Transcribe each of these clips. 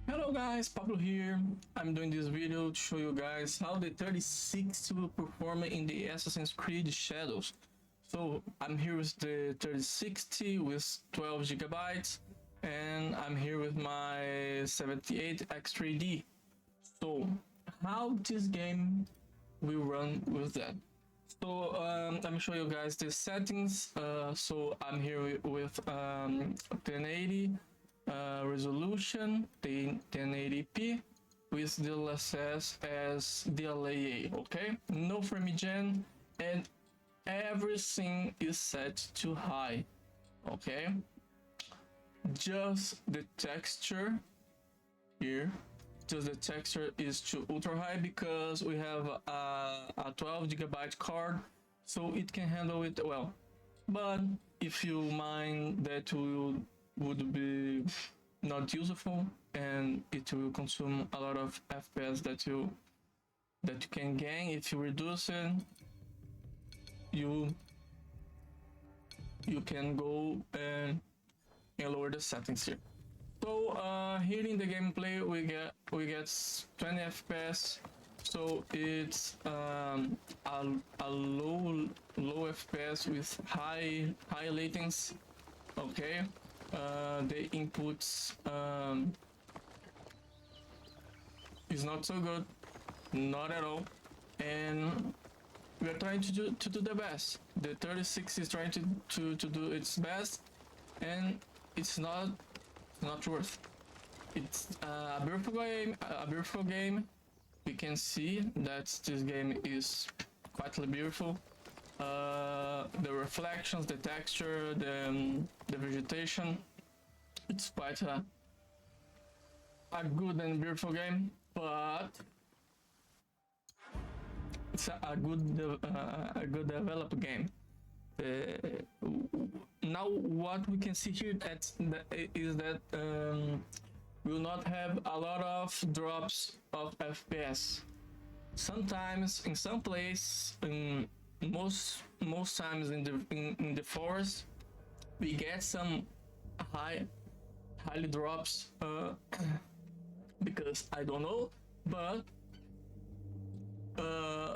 Hello guys, Pablo here. I'm doing this video to show you guys how the 3060 will perform in the Assassin's Creed Shadows. So I'm here with the 3060 with 12 gigabytes and I'm here with my 78X3D. So how this game will run with that? So I'm show you guys the settings. So I'm here with 1080 resolution, the 1080p with the DLSS as DLAA. Okay, no frame gen, and everything is set to high. Okay, just the texture here. Just the texture is to ultra high because we have a 12 gigabyte card, so it can handle it well. But if you mind that would be not useful and it will consume a lot of FPS that you can gain if you reduce it, you can go and lower the settings here. So here in the gameplay we get 20 FPS, so it's a low FPS with high latency. Okay, the inputs is not so good, not at all, and we are trying to do the best. The 36 is trying to do its best, and it's not worth. It's a beautiful game. We can see that this game is quite beautiful. The reflections, the texture, the vegetation. It's quite a good and beautiful game, but it's a good developed game. Now what we can see here is that we will not have a lot of drops of FPS. Sometimes in some place, most times in the forest, we get some highly drops because I don't know, but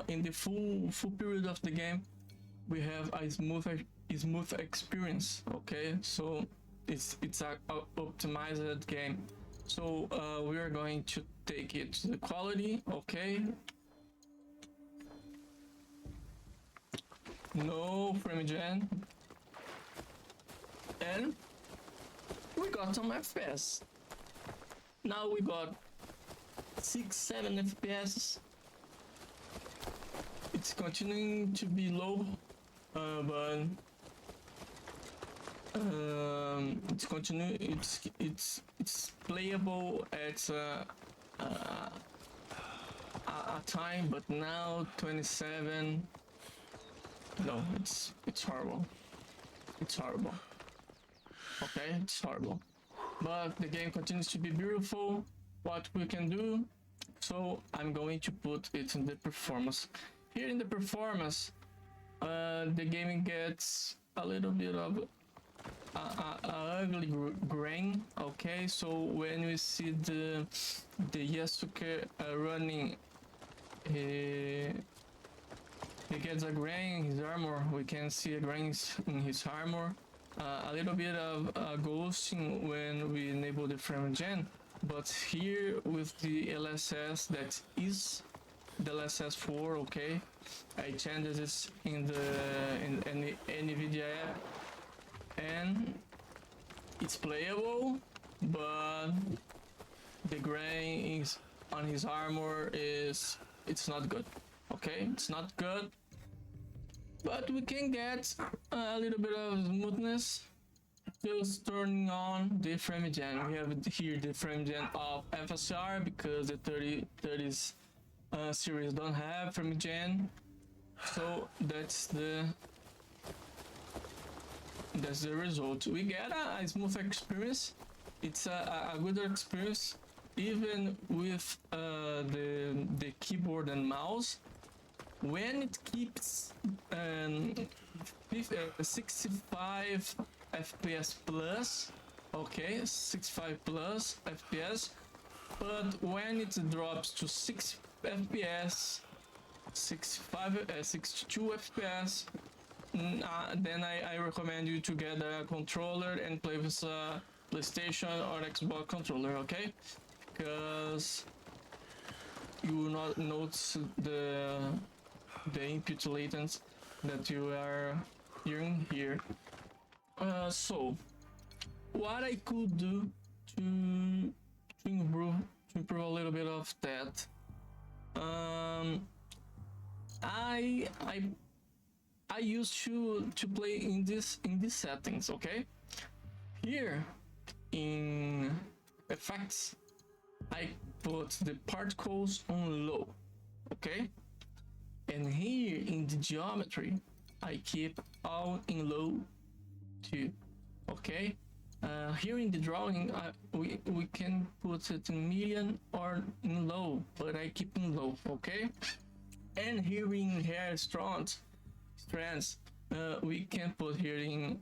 in the full period of the game we have a smooth experience. Okay, so it's a optimized game. So we are going to take it to the quality. Okay, no frame gen, and we got some FPS. Now we got 6-7 FPS. It's continuing to be low, but it's playable at a time, but now 27. No, it's horrible. It's horrible. Okay, it's horrible. But the game continues to be beautiful. What we can do? So I'm going to put it in the performance. Here in the performance, the game gets a little bit of ugly grain. Okay, so when we see the Yasuke running, he gets a grain in his armor. We can see a grain in his armor. A little bit of ghosting when we enable the frame gen, but here with the LSS that is the LSS 4. Okay, I changed this in the NVIDIA app, and it's playable, but the grain is on his armor it's not good. Okay, it's not good, but we can get a little bit of smoothness just turning on the frame gen. We have here the frame gen of FSR because the 30s series don't have frame gen, so that's the result. We get a smooth experience. It's a good experience even with the keyboard and mouse. When it keeps 65 FPS plus, okay, 65 plus FPS, but when it drops to 6 FPS, 62 FPS, then I recommend you to get a controller and play with a PlayStation or Xbox controller, okay? Because you will not notice the input latency that you are hearing here. So what I could do to improve a little bit of that, I used to play in these settings, okay? Here in effects, I put the particles on low, okay? And here in the geometry, I keep all in low too, okay? Here in the drawing, we can put it in medium or in low, but I keep in low, okay? And here in hair strands, we can put here in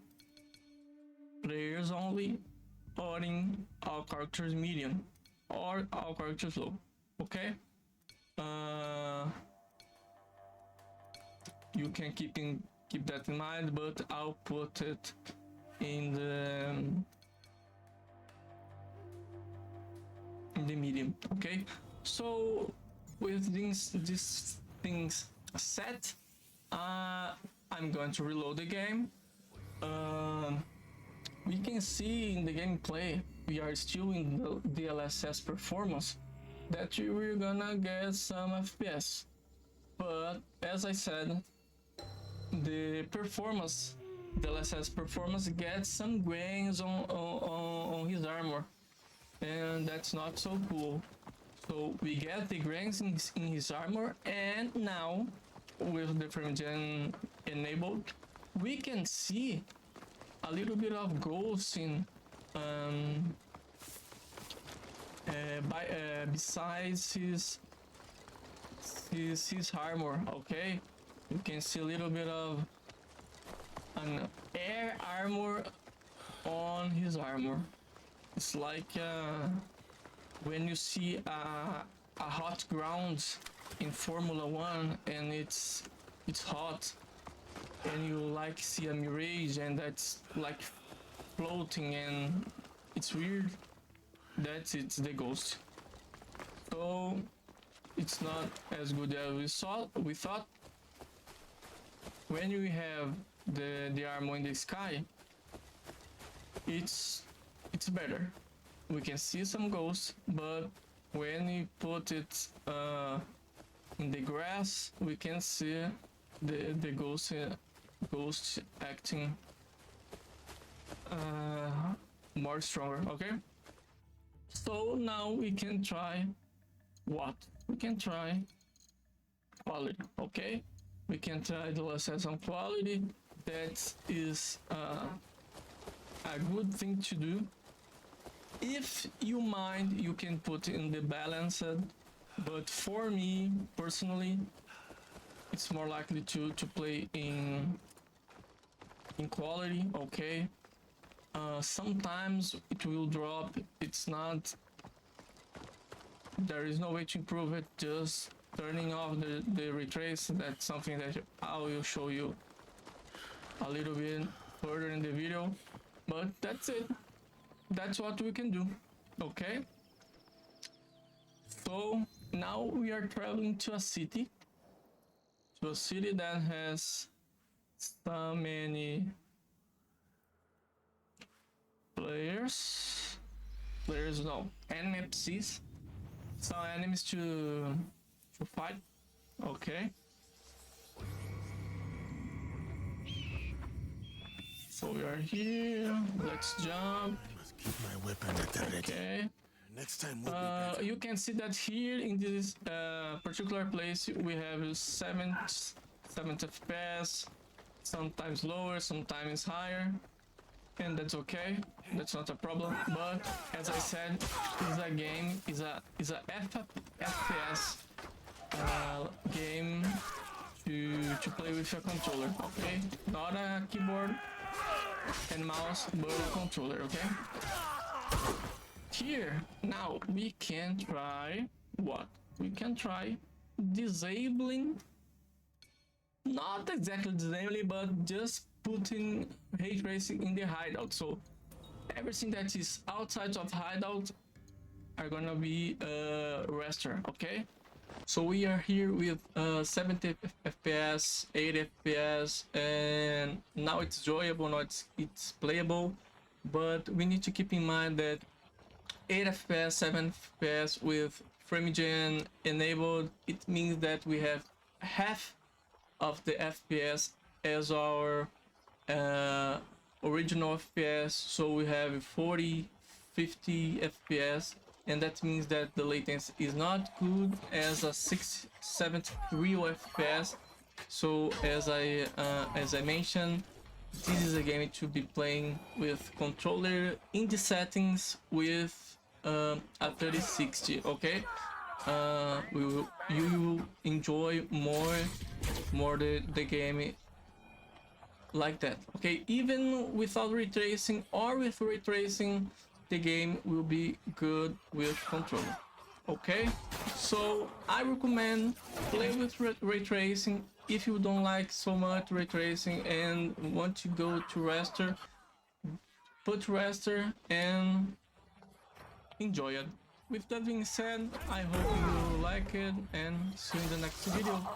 players only, or in all characters medium, or all characters low, okay? You can keep that in mind, but I'll put it in the medium, okay? So with these things set, I'm going to reload the game. We can see in the gameplay we are still in the DLSS performance that we're gonna get some FPS, but as I said, the performance, the DLSS performance gets some grains on his armor, and that's not so cool. So we get the grains in his armor, and now with the frame gen enabled, we can see a little bit of ghosts in besides his armor, okay? You can see a little bit of an air armor on his armor. It's like when you see a hot ground in Formula 1 and it's hot, and you like see a mirage and that's like floating and it's weird, it's the ghost. So it's not as good as we thought. When you have the armor in the sky, it's better. We can see some ghosts, but when you put it in the grass, we can see the ghost acting more stronger, okay? So now we can try what? We can try quality, okay? We can try the DLSS on quality. That is a good thing to do. If you mind, you can put in the balanced, but for me personally, it's more likely to play in quality, okay? Sometimes it will drop. It's not, there is no way to improve it, just turning off the retrace. That's something that I will show you a little bit further in the video, but that's it. That's what we can do, okay? So now we are traveling to a city that has so many NPCs, some enemies to fight, okay? So we are here, let's jump. Keep my weapon at the ready. Okay. Next time we'll be better. You can see that here in this particular place we have 70 FPS, sometimes lower, sometimes higher, and that's okay. That's not a problem. But as I said, is a game, is a FPS game to play with a controller, okay? Not a keyboard and mouse, but a controller, okay? here now we can try what? We can try disabling, not exactly disabling, but just putting ray tracing in the hideout. So everything that is outside of hideout are gonna be raster, okay? So we are here with 70 FPS, 80 FPS, and now it's enjoyable, now it's playable, but we need to keep in mind that 8 FPS, 7 FPS with FrameGen enabled, it means that we have half of the FPS as our original FPS, so we have 40, 50 FPS, and that means that the latency is not good as a 670 real FPS. So as I mentioned, this is a game to be playing with controller in the settings with a 3060. Okay, you will enjoy more the game like that. Okay, even without ray tracing or with ray tracing, the game will be good with controller. Okay, so I recommend play with ray tracing. If you don't like so much ray tracing and want to go to raster, put raster and enjoy it. With that being said, I hope you like it and see you in the next video.